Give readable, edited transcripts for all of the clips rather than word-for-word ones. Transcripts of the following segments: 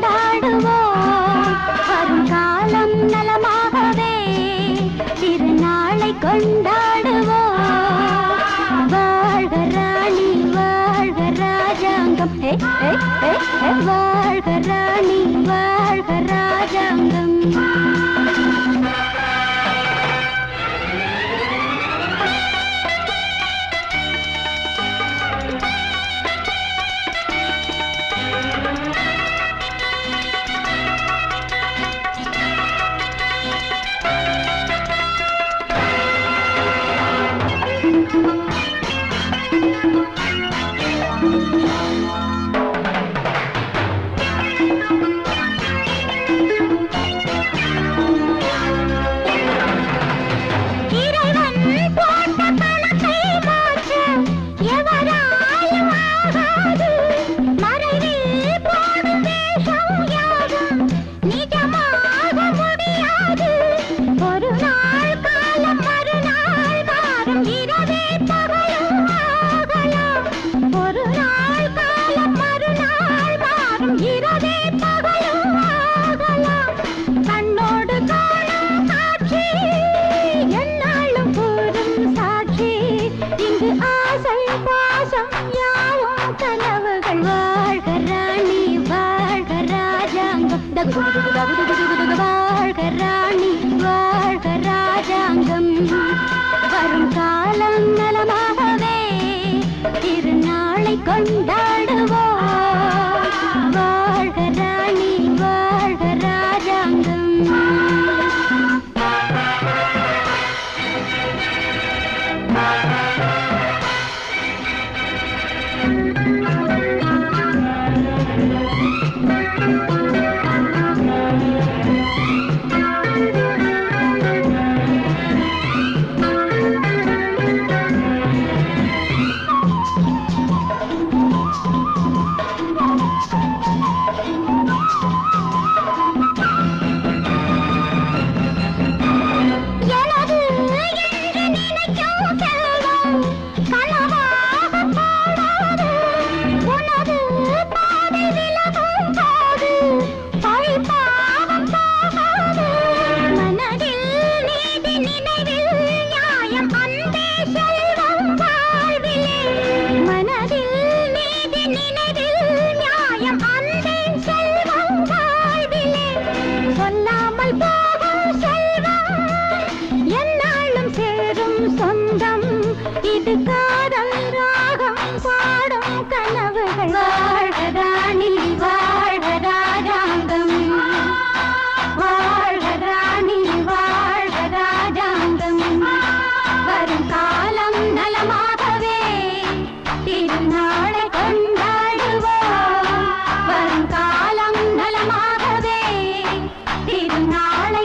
கொண்டாடுவோம் வரும் காலம் நலமாகவே திருநாளை கொண்டாடுவோம் வாழ்க ராணி வாழ்க ராஜாங்கம் வாழ்க ராணி வாழ்க ராஜாங்கம் வாழ்க ராணி வாழ்க ராஜாங்கம் வரும் காலம் நலமாகவே திருநாளை கொண்டாடுவோம் வாழ்க ராணி வாழ்க ராஜாங்கம் நாளை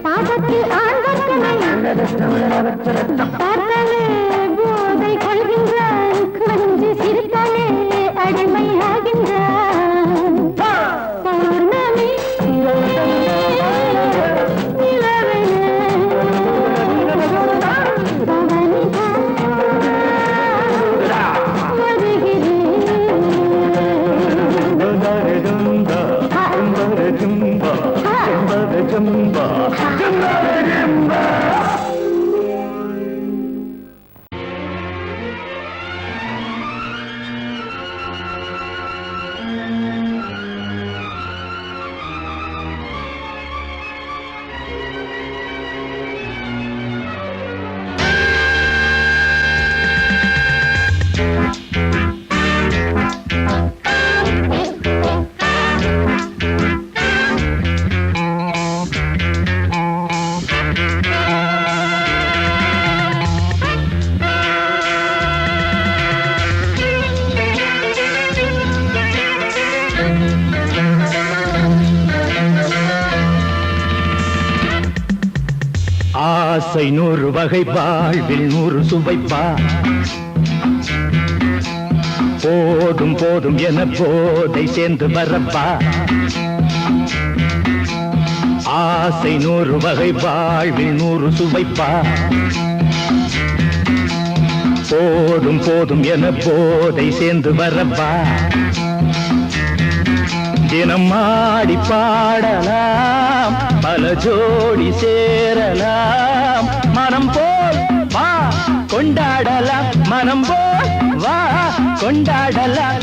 பாசத்தில் ஆழ்வர்க்கனை பார்த்தாலே போதை கொள்கின்றான் கொஞ்சி சிரித்தாலே அடிமையாகின்றான் ஆசை 100 வகை வாழ்வில் 100 சுவைப்பா போதும் போதும் என போதை சேர்ந்து வரப்பா ஆசை 100 வகை வாழ்வில் 100 சுவைப்பா போதும் போதும் என போதை சேர்ந்து வரப்பா தினம் ஆடி பாடலாம் பல ஜோடி சேரலாம் மனம் போல் வா கொண்டாடலாம் மனம் போல் வா கொண்டாடலாம்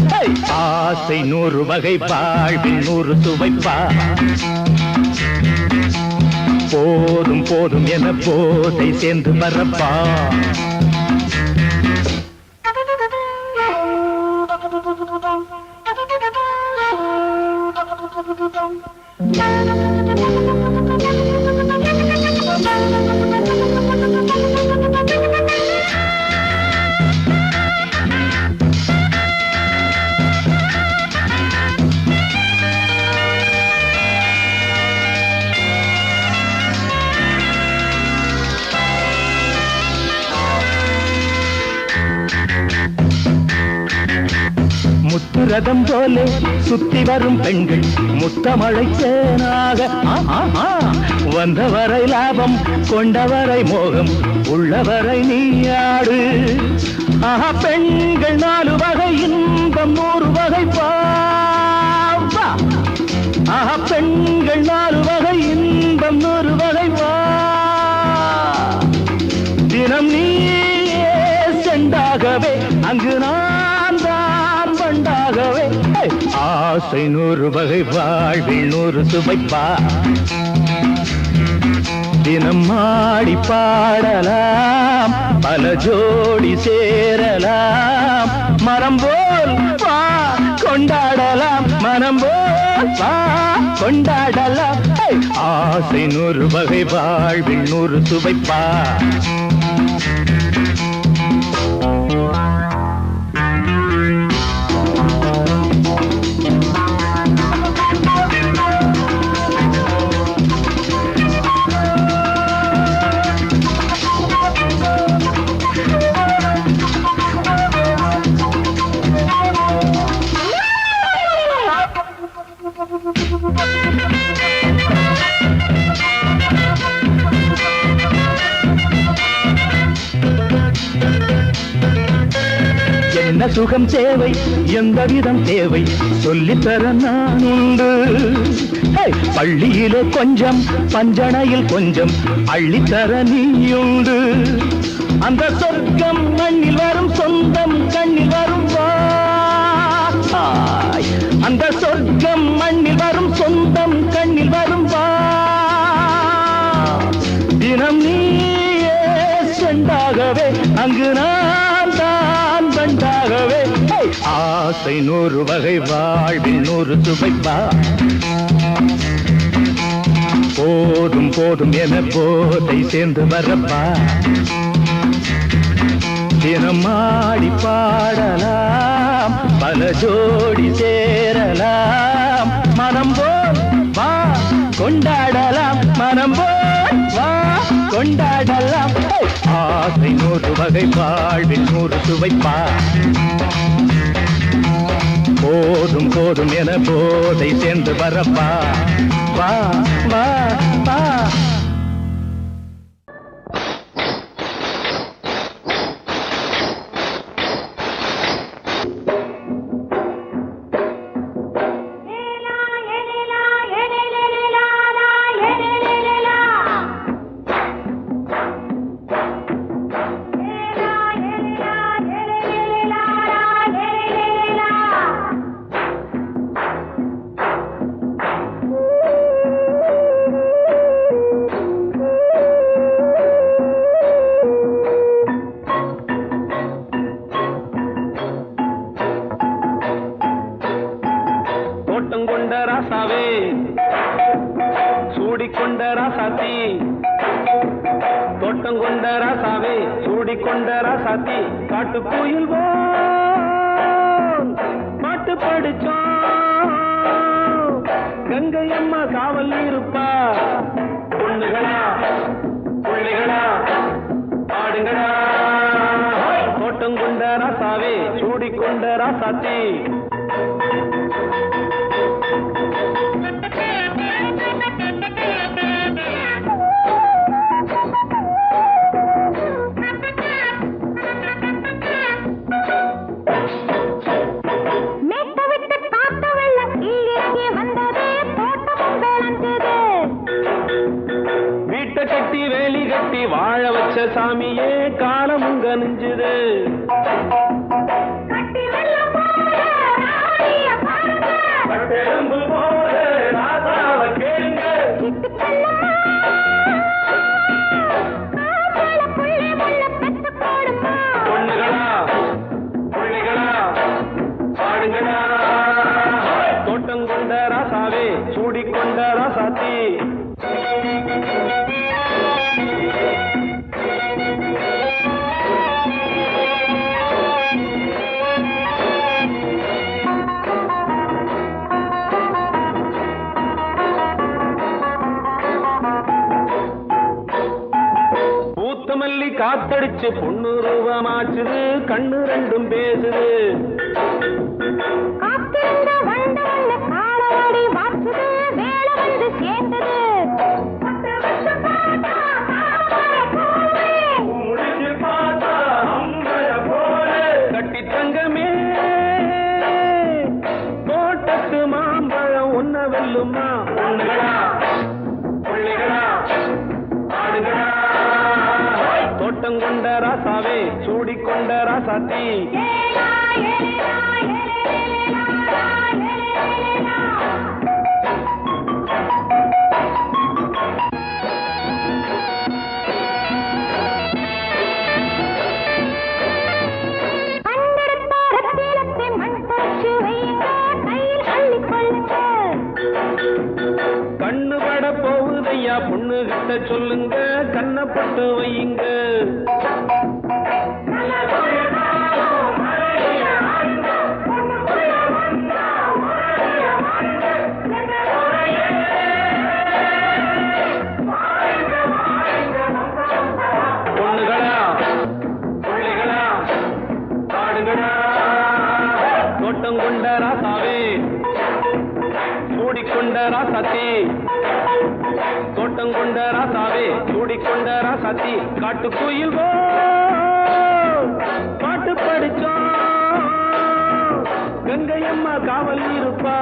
ஆசை 100 வகை வாழ்வில் 100 சுவைப்பா போதும் போதும் என போதை சேர்ந்து வரப்பா முத்துரதம் போலே சுத்தி வரும் பெண்கள் முத்தமழை தேனாக வந்தவரை லாபம் கொண்டவரை மோகம் உள்ளவரை நீயாடு பெண்கள் 4 வகை இன்பம் 100 வகை பாவா பெண்கள் 4 வகை இன்பம் 100 வகை வா தினம் நீயே செண்டாகவே அங்கு நான் தான் வண்டாகவே ஆசை 100 வகை வாழ்வில் 100 சுவைப்பா தினம் ஆடி பாடலாம் பல ஜோடி சேரலாம் மனம் போல் வா கொண்டாடலாம் மனம் போல் வா கொண்டாடலாம் ஆசை 100 வகை வாழ்வில் 100 சுவைப்பா என்ன சுகம் தேவை எந்த விதம் தேவை சொல்லித்தர நான் உண்டு பள்ளியிலே கொஞ்சம் பஞ்சணையில் கொஞ்சம் அள்ளித்தர நீயுண்டு அந்த சொர்க்கம் மண்ணில் வரும் சொந்தம் கண்ணில் வரும் அந்த சொர்க்கம் மண்ணில் வரும் சொந்தம் கண்ணில் வரும் தினம் நீயே செண்டாகவே அங்கு நான் தான் வண்டாகவே ஆசை 100 வகை வாழ்வில் 100 சுவைப்பா போதும் போதும் என போதை சேர்ந்து வரப்பா தினம் ஆடி பாடலாம் பல ஜோடி சேரலாம் மனம் போல் வா கொண்டாடலாம் மனம் போல் வா கொண்டாடலாம் ஆசை 100 வகை வாழ்வில் 100 சுவைப்பா போதும் போதும் என போதை சேர்ந்து வரப்பா வா வா வா காட்டுக்குயில் பாட்டு படிச்சோம் கங்கை அம்மா காவல் இருப்பா பொண்ணுகளா புள்ளிகளா ஆடுங்களா தோட்டம் கொண்ட ராசாவே சூடிக்கொண்ட ராசாத்தி கட்டி வேலி கட்டி வாழ வச்ச சாமியே காலமுங்க நெஞ்சுது பொண்ணுகளா புள்ளிகளா ஆடுங்களா தோட்டம் கொண்ட ராசாவே சூடிக்கொண்ட ராசாத்தி பூத்தமல்லி காத்தடிச்சு பொண்ணு ரூபமாச்சுது கண்ணு ரெண்டும் பேசுது கட்டி தங்கமே தோட்டத்து மாம்பழம் ஒன்ன வெல்லுமா பொண்ணுகளா புள்ளிகளா ஆடுகளா தோட்டம் கொண்ட ராசாவே சூடிக்கொண்ட ராசாத்தி கண்ணு பட போகுதையா பொண்ணு கிட்ட சொல்லுங்க கண்ணப்பட்டு வையுங்க பொண்ணுகளா புள்ளிகளா ஆடுங்களா தோட்டம் கொண்ட ராசாவே சூடிக்கொண்ட ராசாத்தி தோட்டம் கொண்ட ராசாவே சூடிக்கொண்ட ராசாத்தி காட்டுக்குயில் பாட்டு படிச்சோம் கங்கையம்மா காவல் இருப்பா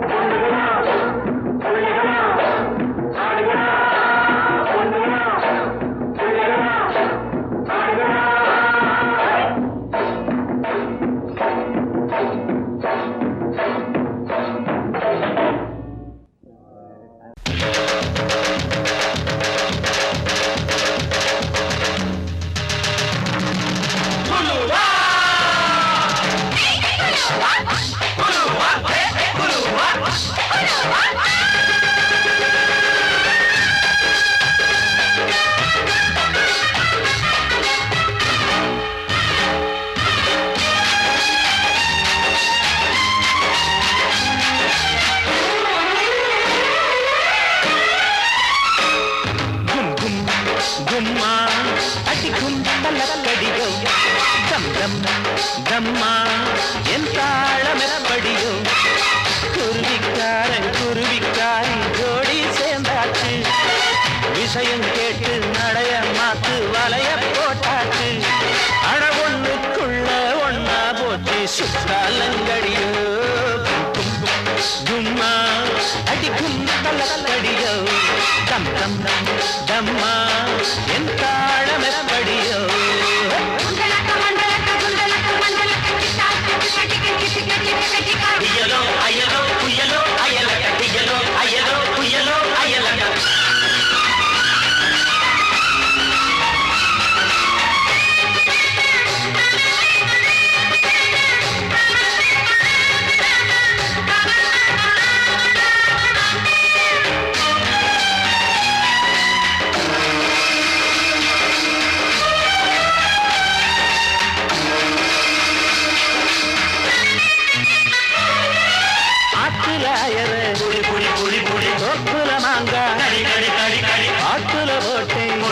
பொண்ணுகளா புள்ளிகளா ஆடுகளா பொண்ணுகளா புள்ளிகளா ஆடுகளா விஷயம் கேட்டு நடைய மாத்து வலைய போட்டாச்சு அட ஒண்ணுக்குள்ள ஒன்னா போச்சு சுத்தாலங்கடியோ கும்மா அடிக்கும் தலக்கடியோ தம் தம் தம்மா என் தாளம் எப்படியோ அயலோ அயலோ புயலோ அயலக அயலோ அயலோ புயலோ அயலக ஆத்துல போட்டேன்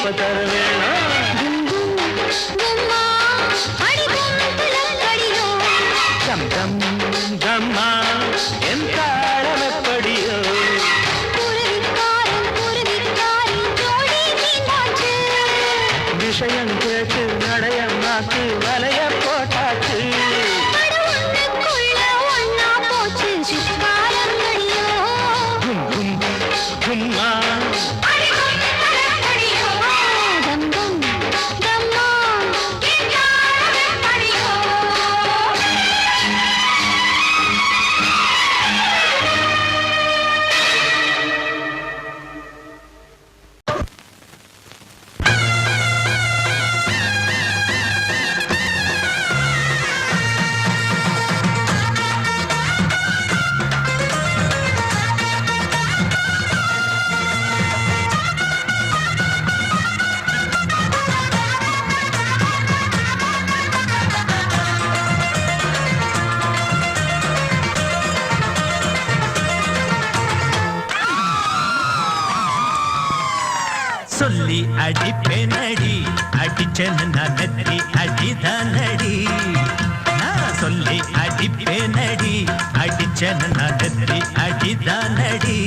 எப்ப தர வேணும் கம் கம் கம்மா என் தாளம் எப்படியோ விஷயம் கேட்டு நடையம் நாக்கு வலைய போட்டாச்சு கும் கும் கும்மா சொல்லி அடிப்பேனடி அடிச்சேன்னு நான் நெத்தி அடிதானடி நான் சொல்லி அடிப்பேனடி அடிச்சேன்னு நான் நெத்தி அடிதானடி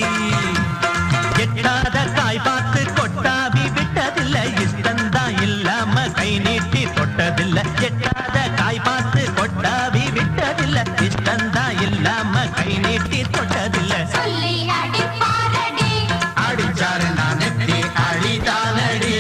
எட்டாத காய் பார்த்து கொட்டாவி விட்டதில்லை இஷ்டந்தான் இல்லாம கை நீட்டி தொட்டதில்லை எட்டாத காய் பார்த்து கொட்டாவி விட்டதில்லை இஷ்டந்தான் இல்லாம கை நீட்டி தொட்டதில்லை அடிச்சாரு நான் நெத்தி அடிதானடி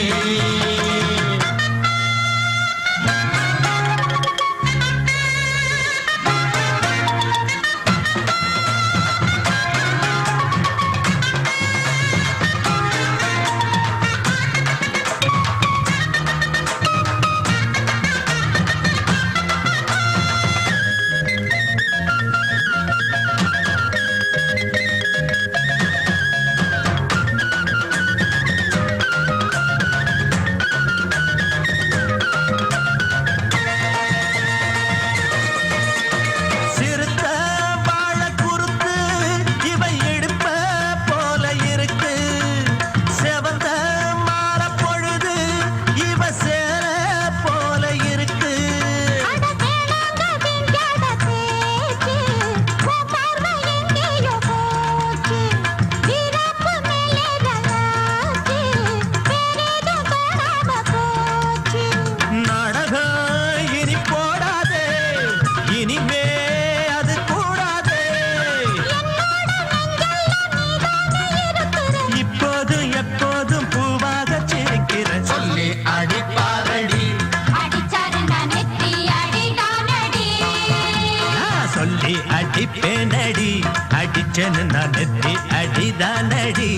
அடிப்பேனடி அடிச்சேன்னு நான் நெத்தி அடிதானடி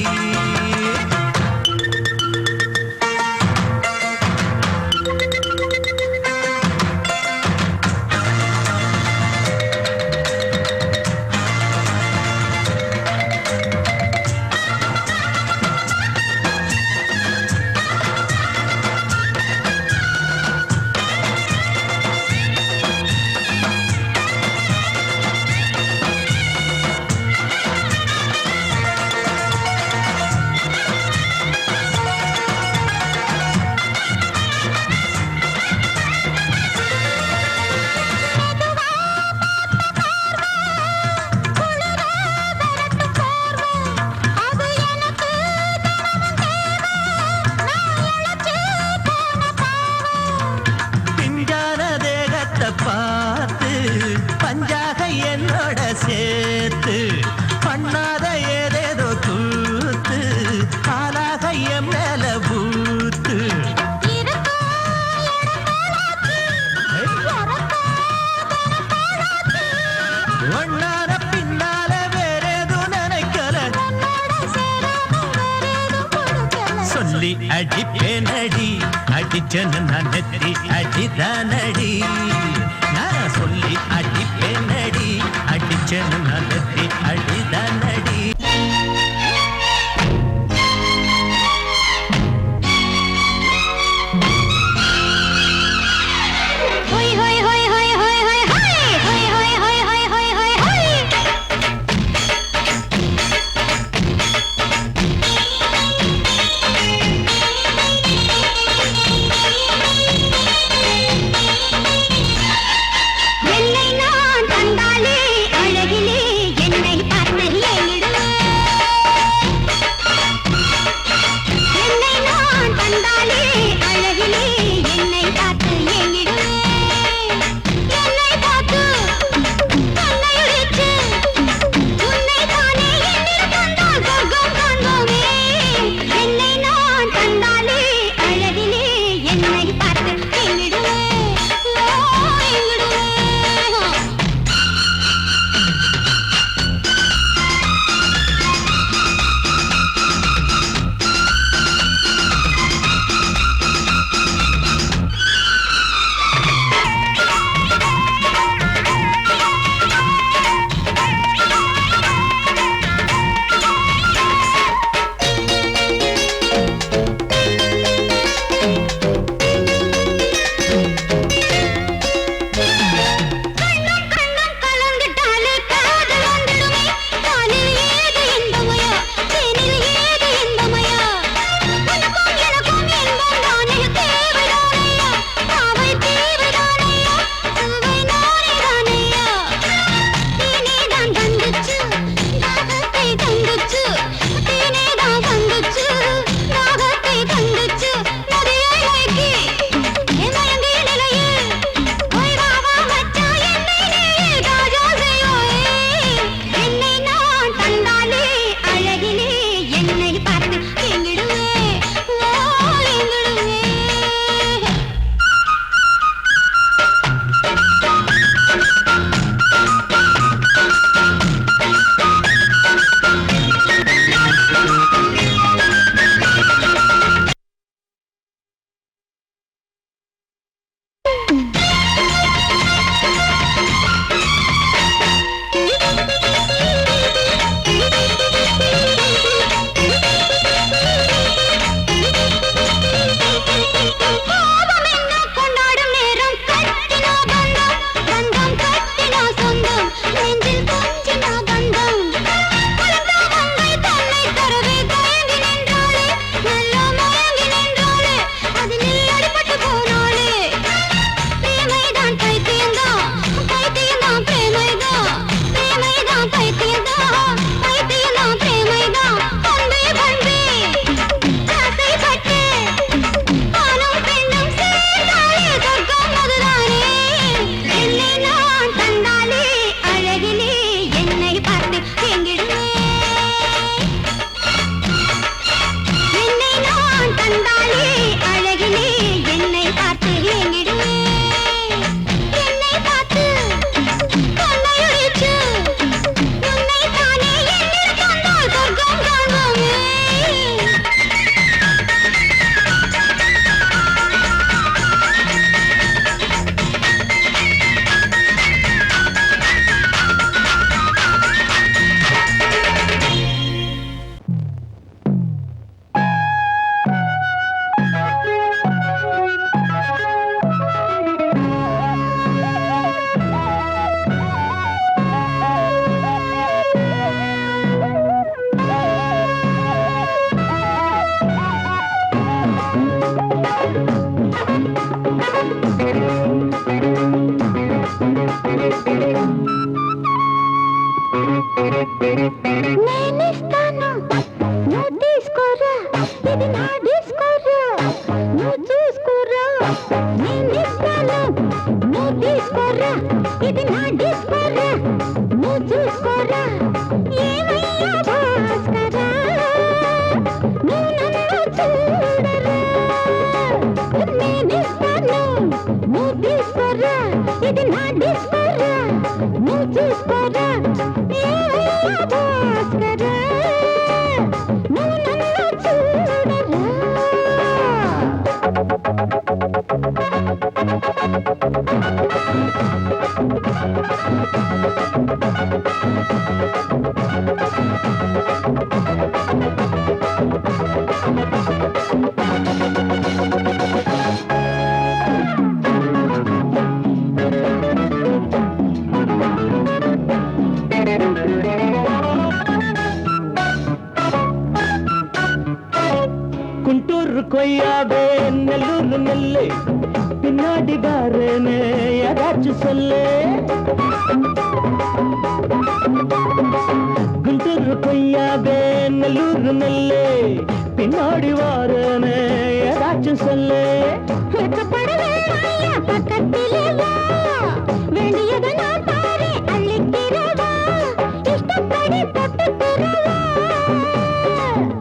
பார்த்து பஞ்சாக என்னோட சேர்த்து பண்ணாத ஏதேதோ கூத்து ஆளாக என் மேல பூத்து ஒன்னார பின்னால வேறேதோ நினைக்கல சொல்லி அடிப்பேனடி அடிச்சேன்னு நான் நெத்தி அடிதானடி நான் சொல்லி அடிப்பேனடி அடிச்சேன்னு நான் நெத்தி அடிதானடி ఇది నా డిస్కోరా నువ్వు చూసుకోరా ఏమయ్యా భాస్కరా నువ్వు నన్ను చూడరా నేనిస్తాను నువ్వు తీసుకోరా ఇది నా డిస్కోరా నువ్వు చూసుకోరా ఏమయ్యా భాస్కరా నువ్వు నన్ను చూడరా குண்டூர் கொய்யாவே நெல்லூர் நெல்லை பின்னாடி பாருன்னு ஏதாச்சும் சொல்லு குண்டூர் கொய்யாவே நெல்லூர் நெல்லை பின்னாடி வாருன்னு ஏதாச்சும் சொல்லு பக்கத்திலே வா வேண்டியது நான் பாரு அள்ளிக்கிறவா இஷ்டப்படி தொட்டுக்கிறவா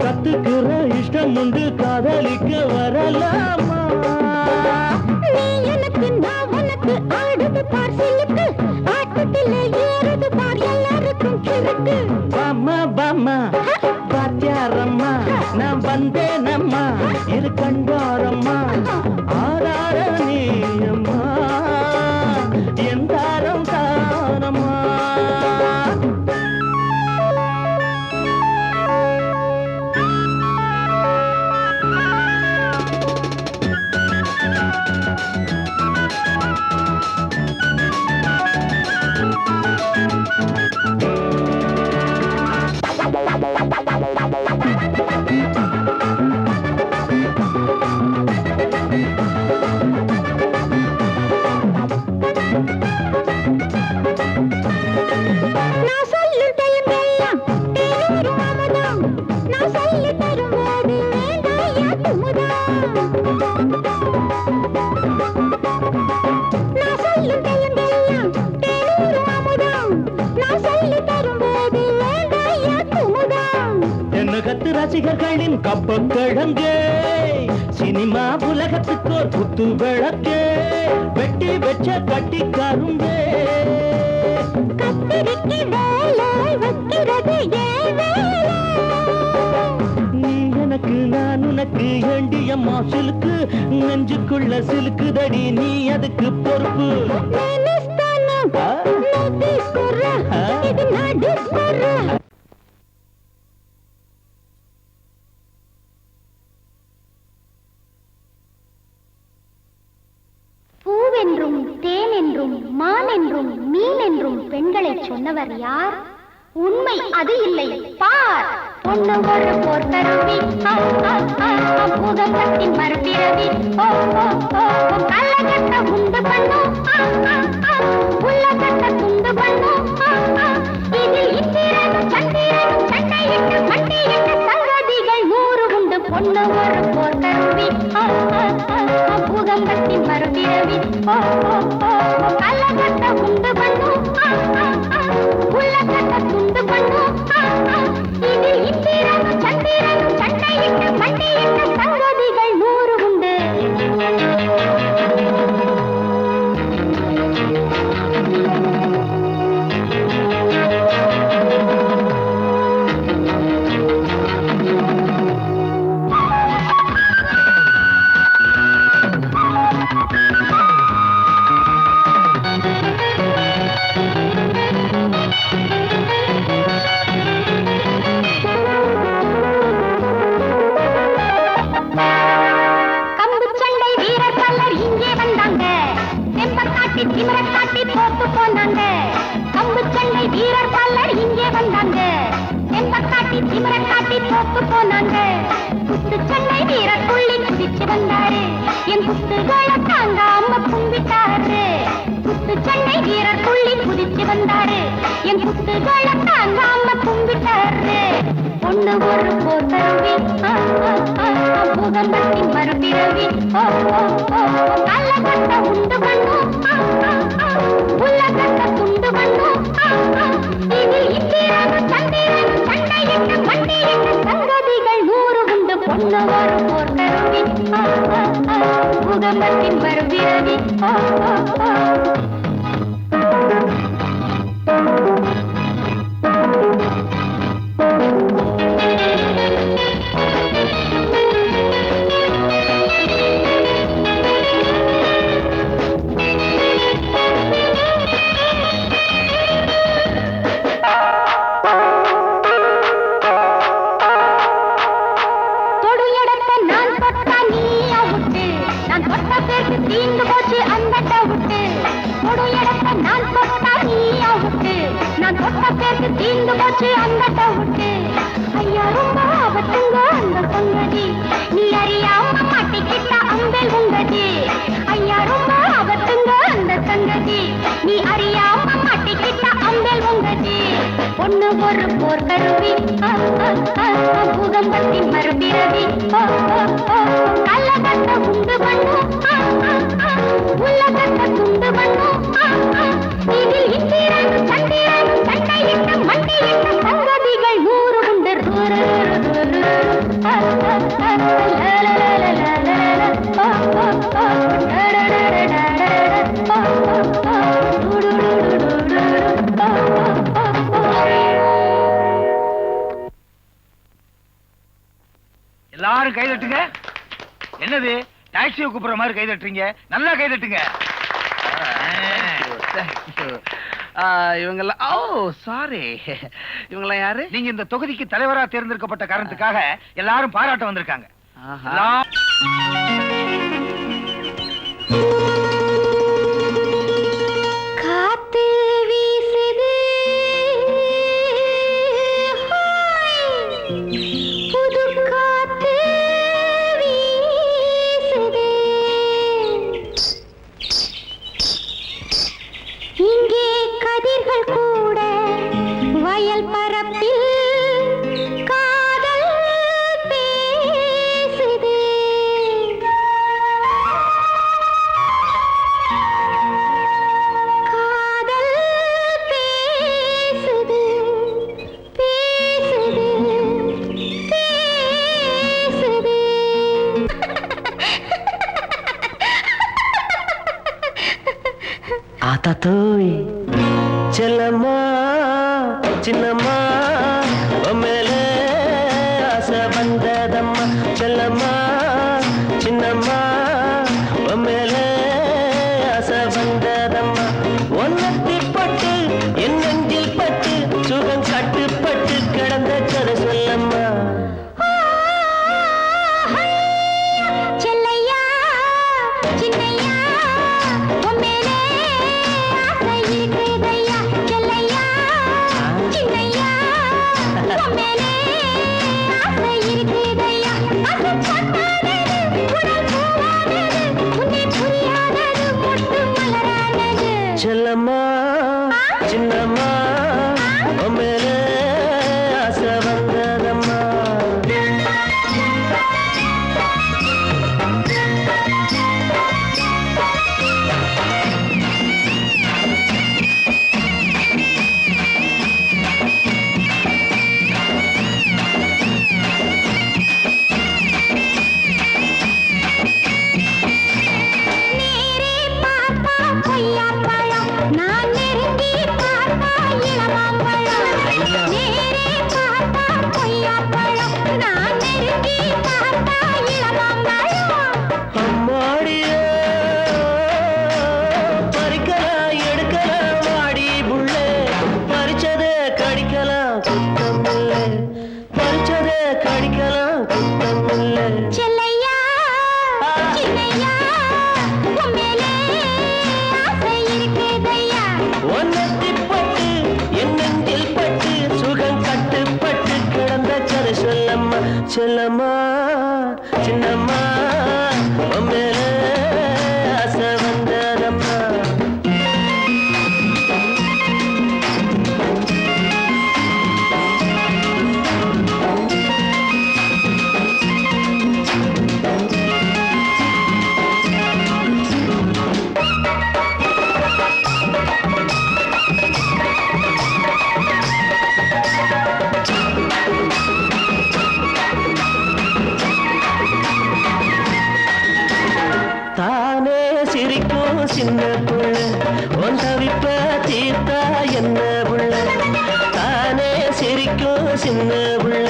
கத்துக்கிற இஷ்டம் உண்டு காதலிக்க வரலாமா நீ எனக்கு நான் உனக்கு ஆடுது பார் சிலுக்கு ஆட்டத்திலே ஏறுது பார் எல்லாருக்கும் கிழக்கு பாமா பாமா பாத்தியாரம்மா நான் வந்தேனம்மா இரு கண்டாரம்மா ஆரார நீயம்மா எந்தாரம் தானம்மா நான் சொல்லும் தெலுங்கெல்லாம் தேனூரும் அமுதம் நான் சொல்லி தரும்போது வேண்டாயா குமுதம் நான் சொல்லும் தெலுங்கெல்லாம் தேனூரும் அமுதம் நான் சொல்லி தரும்போது வேண்டாயா குமுதம் என்ன கத்து ரசிகர்களின் கப்பக்கிழங்கே சினிமா உலகத்துக்கோர் குத்து விளக்கே வெட்டி வச்ச கட்டி கரும்பே கத்திரிக்கு வேலை வைக்கிறது ஏன் வேலை நீ எனக்கு நான் உனக்கு ஏண்டியம்மா சிலுக்கு நெஞ்சுக்குள்ள சிலுக்குதடி நீ அதுக்கு பொறுப்பு నేనిస్తాను నువ్వు తీసుకోరా ఇది నా డిస్కోరా பூவென்றும் தேனென்றும் மானென்றும் மீனென்றும் பெண்களை சொன்னவர் யார் உண்மை அது இல்லை பார் பொண்ணு ஒரு போர்த்தருவி பூதத்தின் மறுபிறவி கள்ளகட்ட உண்டு பண்ணும் உள்ளகட்ட துண்டு பண்ணும் இதில் இந்திரனும் சந்திரனும் சண்டையிட்டு மண்டையிட்டு சங்கதிகள் 100 உண்டு பொண்ணு ஒரு போர்த்தருவி பூதத்தின் மறுபிறவி கள்ளகட்ட உண்டு பண்ணும் உள்ளகட்ட துண்டு பண்ணும் இதில் இந்திரனும் சந்திரனும் சண்டையிட்டு மண்டையிட்டு சங்கதிகள் 100 உண்டு திமிரக்காட்டி போட்டு போனாங்க கம்பு சண்டை வீரர் பல்லர் இங்கே வந்தாங்க தெம்பக்காட்டி திமிரக்காட்டி போட்டு போனாங்க குத்து சண்டை வீரர் துள்ளி குதிச்சு வந்தாரு என் குத்துகளை தாங்காம கும்பிட்டாரு குத்து சண்டை வீரர் துள்ளி குதிச்சு வந்தாரு என் குத்துகளை தாங்காம கும்பிட்டாரு பொண்ணு ஒரு போத்தருவி பூதம்பத்தின் மறுபிறவி கள்ளக்கட்ட உண்டு பண்ணும் உள்ளகட்ட பண்ணும் இதில் இந்திரனும் சந்திரனும் சண்டையிட்டு மண்டையிட்டு சங்கதிகள் 100 உண்டு பொண்ணு ஒரு போர்க்கருவி பூகம்பத்தின் மறுபிறவி தொடு இடத்தை நான் தொட்டா நீ அவுட்டு நான் தொட்ட பேருக்கு தீந்து போச்சு அந்த டவுட்டு தொடு இடத்தை நான் தொட்டா நீ அவுட்டு நான் தொட்ட பேருக்கு தீந்து போச்சு அந்த டவுட்டு ஐயா ரொம்ப ஆபத்துங்க அந்த சங்கதி நீ அறியாம மாட்டிக்கிட்ட அம்பேல் உங்கதி ஐயா ரொம்ப ஆபத்துங்க அந்த சங்கதி நீ அறியாம மாட்டிக்கிட்ட அம்பேல் உங்கதி பொண்ணு ஒரு போர்க்கருவி பூகம்பத்தின் மறுபிறவி கள்ளகத்தை உண்டு பண்ணும் உலகத்தை துண்டு பண்ணும் இதில் இந்திரனும் சந்திரனும் சண்டையிட்டு மண்டையிட்டு சங்கதிகள் 100 உண்டு எல்லாரும் கை தட்டுங்க. என்னது டாக்ஸியை கூப்பிடுற மாதிரி கை தட்டுறீங்க? நல்லா கை தட்டுங்க. இவங்கெல்லாம் ஓ சாரி, இவங்கெல்லாம் யாரு? நீங்க இந்த தொகுதிக்கு தலைவரா தேர்ந்தெடுக்கப்பட்ட காரணத்துக்காக எல்லாரும் பாராட்ட வந்திருக்காங்க. காத்து வீசுது புது காத்து வீசுது இங்கே கதிர்கள் கூட வயல் பரப்பில் காதல் பேசுது காதல் பேசுது பேசுது பேசுது ஆத்தாத்தோய் செல்லம்மா சின்னம்மா மேலே ஆசை வந்ததம்மா செல்லம்மா சின்னம்மா மேலே ஆசை வந்ததம்மா ஒன்னத்தி பட்டு என் நெஞ்சில் பட்டு சுகம் கட்டுப்பட்டு கிடந்த கதை சொல்லம்மா செல்லையா சின்னையா உம்மேலே ஆசை இருக்குதையா செல்லையா சின்னையா உம்மேலே சின்ன புள்ள உன் தவிப்ப தீர்த்தா என்ன புள்ள தானே சிரிக்கும் சின்ன புள்ள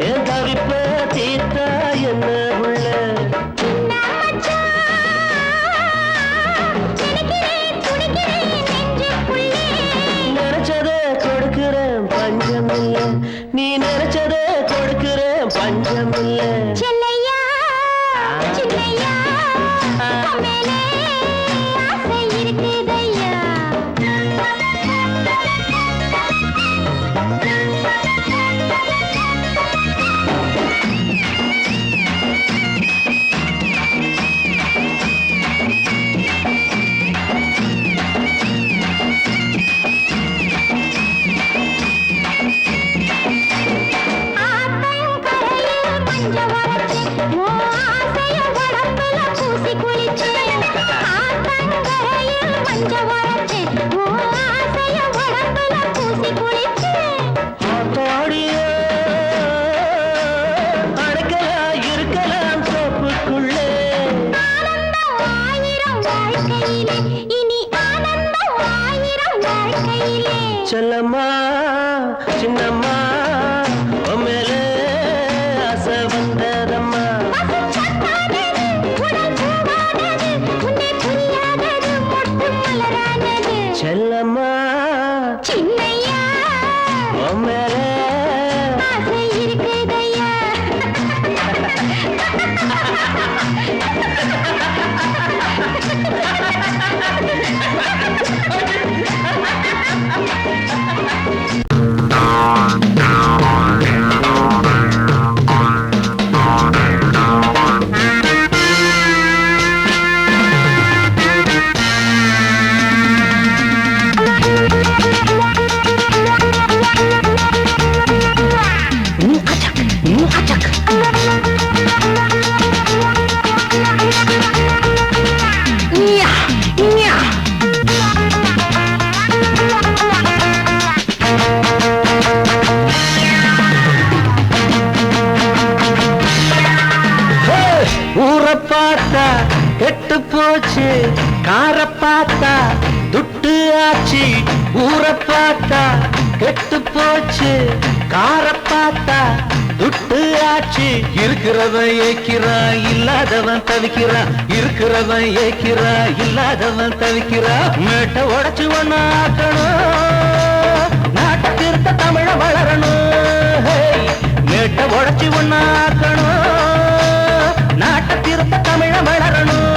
என் தவிப்ப தீர்த்தா என்ன புள்ள நினைச்சத கொடுக்கிறேன் பஞ்சமில்ல நீ நினைச்சத கொடுக்கிறேன் பஞ்சமில்ல செல்லையா சின்னையா மேலே ஆசை இருக்குதையா செல்லம்மா சின்னம்மா உம்மேலே ஆசை வந்ததம்மா செல்லம்மா சின்னையா உம்மேலே ஆசை இருக்குதையா ஊரை பார்த்தா கெட்டு போச்சு காரை பார்த்தா துட்டு ஆச்சு ஊரை பார்த்தா கெட்டு போச்சு காரை பார்த்தா துட்டு ஆச்சு இருக்கிறவன் ஏக்கிறான் இல்லாதவன் தவிக்கிறான் இருக்கிறவன் ஏக்கிறான் இல்லாதவன் தவிக்கிறான் மேட்டை உடைச்சு ஒண்ணு ஆக்கணும் நாட்டை திருத்த தமிழ வளரணும் மேட்டை உடைச்சு ஒண்ணு ஆக்கணும் நாட்டை திருத்த தமிழ வளரணும்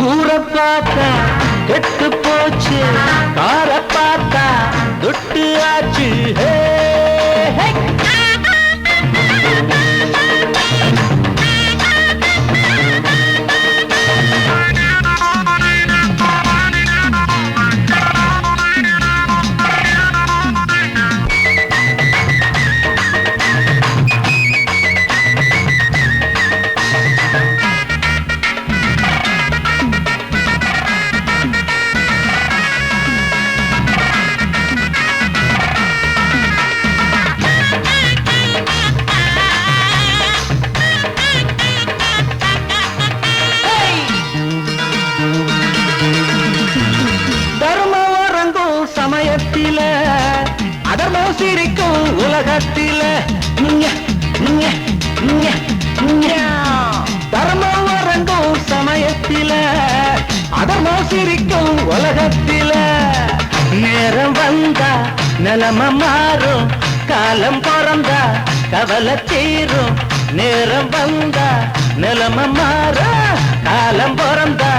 ஊரை பார்த்தா கெட்டு போச்சு காரை பார்த்தா துட்டு ஆச்சு சமயத்தில அதர்மம் சிரிக்கும் உலகத்தில தர்மம் வரங்கும் சமயத்தில அதர்மம் சிரிக்கும் உலகத்தில நேரம் வந்தா நிலம மாறும் காலம் பிறந்தா கவலை தீரும் நேரம் வந்தா நிலம மாறும் காலம் பிறந்தா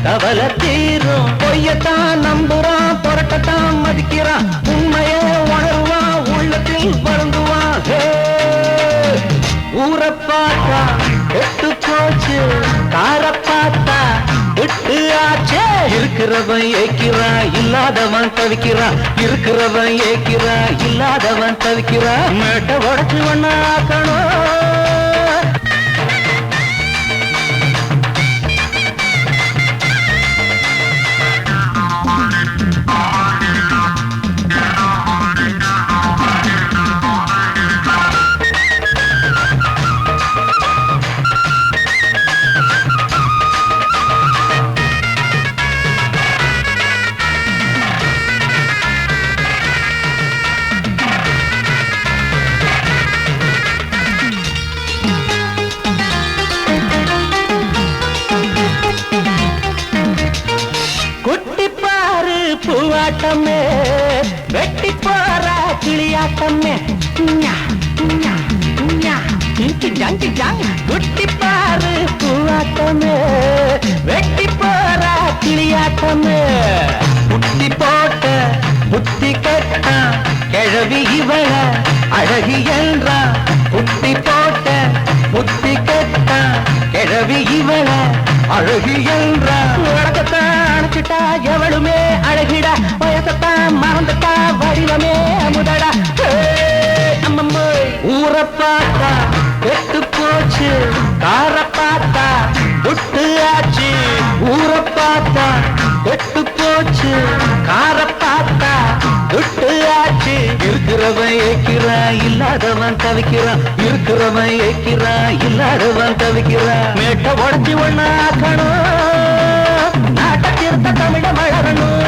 கவலை தீரும் பொய்யத்தான் நம்புறான் புரட்டத்தான் மதிக்கிறான் உண்மையை உணர்வான் உள்ளத்தில் வருந்துவான் ஊரை பார்த்தா எட்டு போச்சு காரை பார்த்தா விட்டு ஆச்சே இருக்கிறவன் ஏக்கிறான் இல்லாதவன் தவிக்கிறான் இருக்கிறவன் ஏக்கிறான் இல்லாதவன் தவிக்கிறான் மேட்டை உடைச்சு ஒண்ணாக்கணும் பூவாட்டமே வெட்டி போற கிளியாட்டமே குட்டி பாரு பூவாட்டமே வெட்டி போற கிளியாட்டமே புட்டி போட்ட புத்தி கட்டா கிழவி இவள அழகி என்றா புட்டி போட்ட புத்தி கட்டா கிழவி இவள அழகி என்றா உலகத்தான் அணைச்சிட்டா எவளுமே அழகிடா வயசத்தான் மறந்துட்டா வடிவமே அமுதடா ஊரை பார்த்தா கெட்டு போச்சு கார பார்த்தா விட்டு ஆச்சு ஊரை பார்த்தா கெட்டு போச்சு கார பார்த்தா விட்டு ஆச்சு இருக்கிறவன் ஏக்கிறான் இல்லாதவன் தவிக்கிறான் இருக்கிறவன் ஏக்கிறான் இல்லாதவன் தவிக்கிறான் மேட்ட உடச்சி ஒண்ணாக்கணும் நாட்டை திருத்த தமிழ மலரணும்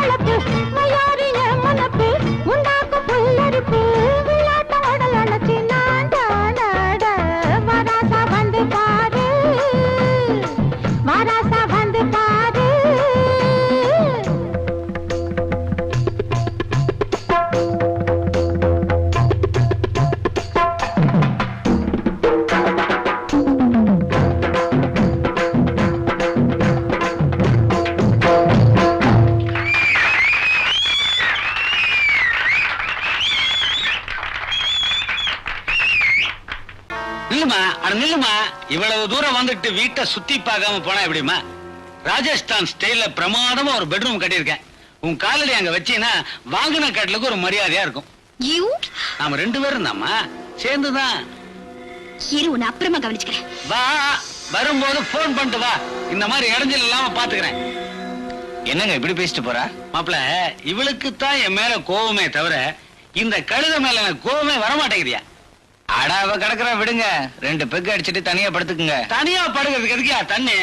வளப்பு வயாரிய மனப்பு உண்டாக்கும் புல்லரிப்பு விளையாட்ட இவ்வளவு தூரம் வந்துட்டு வீட்டை சுத்தி பார்க்காம போனா எப்படிமா? ராஜஸ்தான் ஸ்டைல்ல பிரமாதமா ஒரு பெட்ரூம் கட்டியிருக்கேன். உன் காலடி அங்க வச்சீங்கன்னா வாங்கின கட்டலுக்கு ஒரு மரியாதையா இருக்கும். நாம 2 பேரும் தாம்மா, சேர்ந்துதான். உன்னை அப்புறமா கவனிச்சுக்கிறேன். வா, வரும்போது போன் பண்ணிட்டு வா. இந்த மாதிரி இடைஞ்சல் இல்லாம பாத்துக்கிறேன். என்னங்க இப்படி பேசிட்டு போறா? மாப்பிள, இவளுக்கு தான் என் மேல கோவமே தவிர இந்த கழுத மேல எனக்கு கோவமே வரமாட்டேங்கிறியா? அடாவ கிடக்குற விடுங்க. 2 பெக்கு அடிச்சுட்டு தனியா படுத்துக்குங்க. தனியா படுக்கிறதுக்கு எதுக்கியா தண்ணி?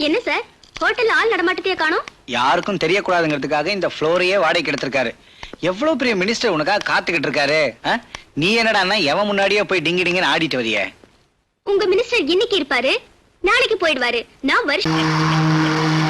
என்ன சார் ஹோட்டல்ல ஆள் நடமாட்டத்தையே காணோம்? யாருக்கும் தெரியக்கூடாதுங்கிறதுக்காக இந்த ஃப்ளோரையே வாடகைக்கு எடுத்திருக்காரு. எவ்வளவு பெரிய மினிஸ்டர் உனக்காக காத்துக்கிட்டு இருக்காரு. நீ என்னடான்னா எவன் முன்னாடியே போய் டிங்கி டிங்கன்னு ஆடிட்டு வரிய? உங்க மினிஸ்டர் இன்னைக்கு இருப்பாரு, நாளைக்கு போயிடுவாரு. நான் வருஷம்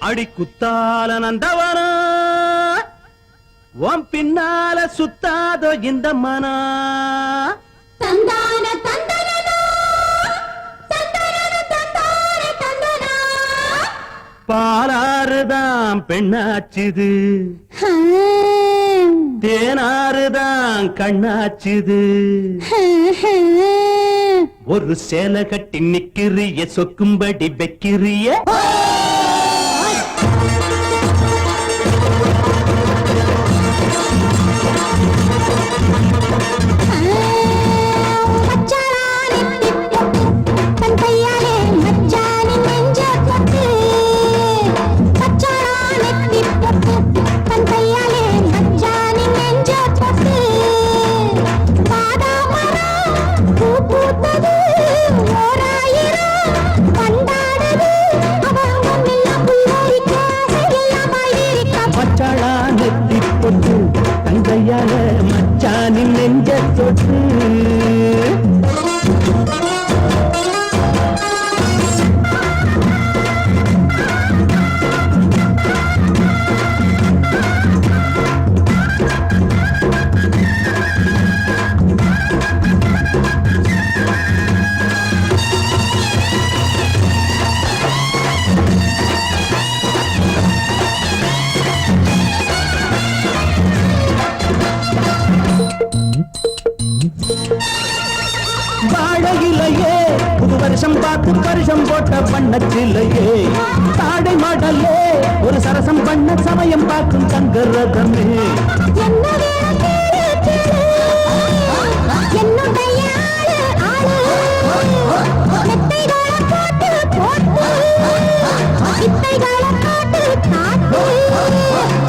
அடி குத்தால நந்தவனா உன் பின்னால சுத்தாதோ இந்த மனா தந்தான தந்தனோ தந்தனோ தந்தான தந்தனா பாலாறுதான் பெண்ணாச்சுது தேனாறுதான் கண்ணாச்சுது ஒரு சேலை கட்டி நிக்கிறிய சொக்கும்படி வைக்கிறிய தன் கையாலே வருஷம் பார்த்து பரிசம் போட்ட பண்ணச்சில்லையே தாடை மாடல்லே ஒரு சரசம் பண்ண சமயம் பார்க்கும் தங்க ரதமே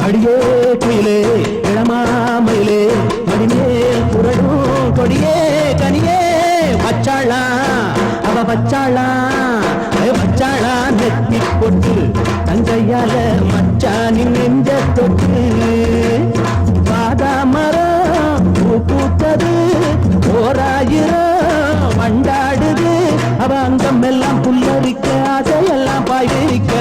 அடியே குயிலே இளமாமயிலே மடிமேல் புரடும் கொடியே கனியே வச்சாளா அவ வச்சாளா வச்சாளா நெத்தி பொட்டு தங்கையால மச்சானின் நெஞ்ச தொட்டு பாதாமரம் பூ பூத்தது ஓராயிரம் வண்டாடுது அவ அங்கம் எல்லாம் புல்லரிக்க ஆசையெல்லாம் பாய் விரிக்க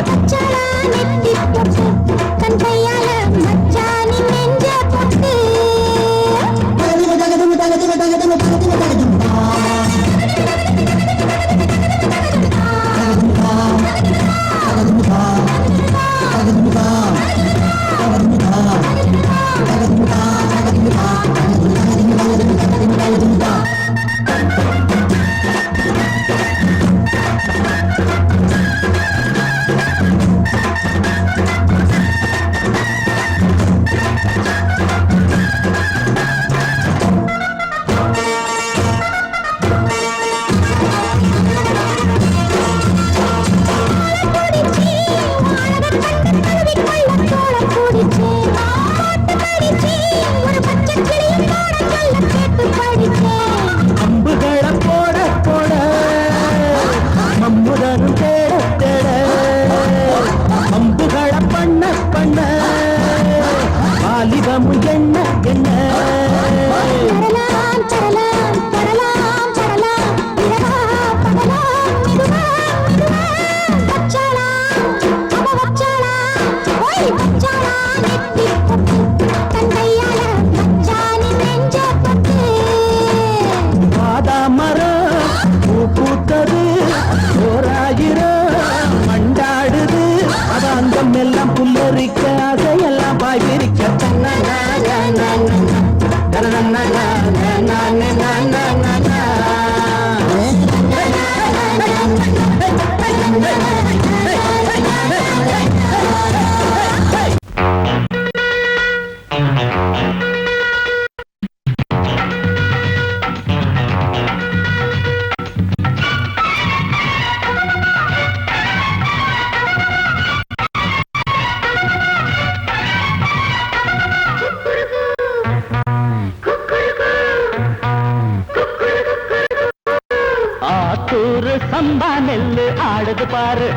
சம்பா நெல்லு ஆடுது பாரு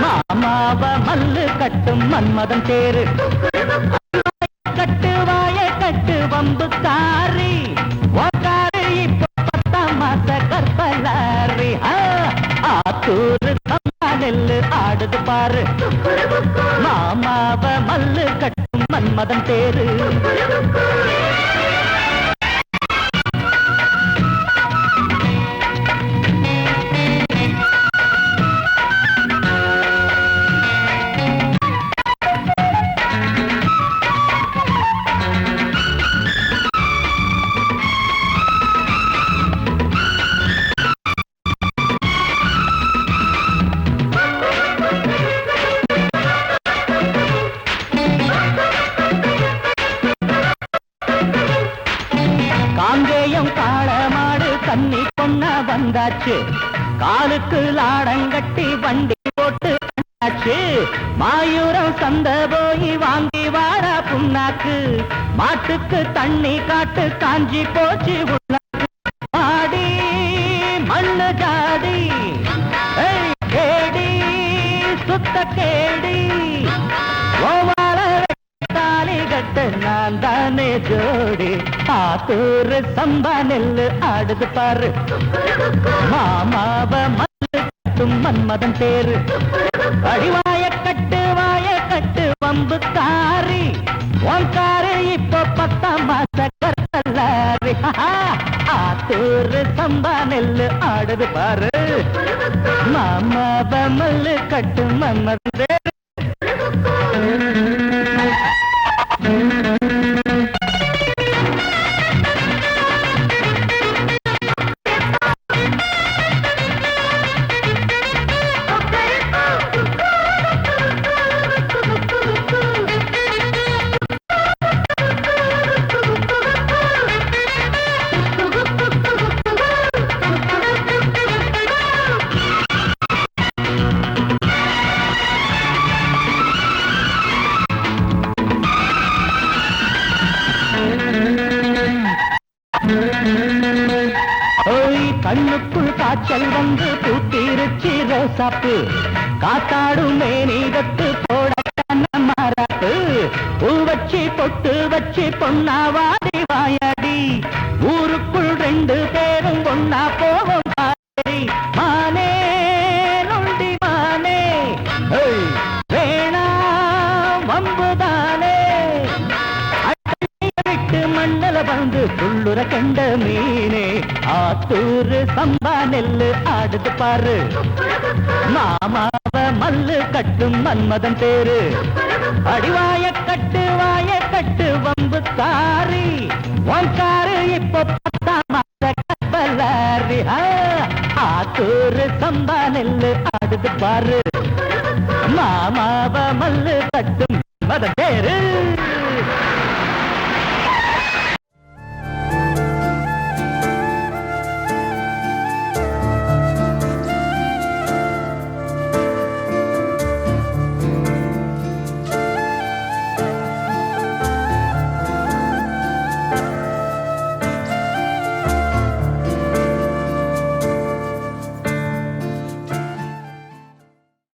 மாமாவ மல்லு கட்டும் மன்மதன் தேரு கட்டு வாய கட்டு வம்பு காரி ஓக்காரு இப்ப 10 மாச கற்பலாரி ஆத்தூரு சம்பா நெல்லு ஆடுது பாரு மாமாவ மல்லு கட்டும் மன்மதன் தேரு காலுக்கு லாடங்கட்டி வண்டி போட்டு மாயூரம் சந்த போய் வாங்கி வாரா புண்ணாக்கு மாட்டுக்கு தண்ணி காட்டு காஞ்சி போச்சு ஆடி மண்ணு ஜாடி கேடி சுத்த கேடி தாலி கட்டு நான் தானே ஜோடி ஆத்தூரு சம்பா நெல்லு ஆடுது பாரு மாமாவ மல்லு கட்டும் மன்மதன் தேரு அடிவாய கட்டு வம்பு காரி ஓங்காரு இப்போ 10 மாச கற்பலாரி ஆத்தூரு சம்பா நெல்லு ஆடுது பாரு மாமாவ மல்லு கட்டும் மன்மதன் தேரு கசாப்பு காத்தாடும் மேனிகத்து போட மாறாப்பு பூ வச்சு பொட்டு வச்சு பொன்னாவாடி வாயாடி ஊருக்குள் 2 பேரும் ஒன்னா போவோம் மானே நொண்டி மானே வேணாம் வம்புதானே விட்டு மண்ணல வந்து துள்ளுற கண்ட மீனே ஆத்தூரு சம்பா நெல்லு ஆடுது பாரு மாமாவ மல்லு கட்டும் மன்மதன் பேரு அடிவாய கட்டு வம்பு காரி ஒன்காரு இப்போ 10ஆம் மாத கப்பலாரி ஆத்தூரு சம்பா நெல்லு ஆடுது பாரு மாமாவ மல்லு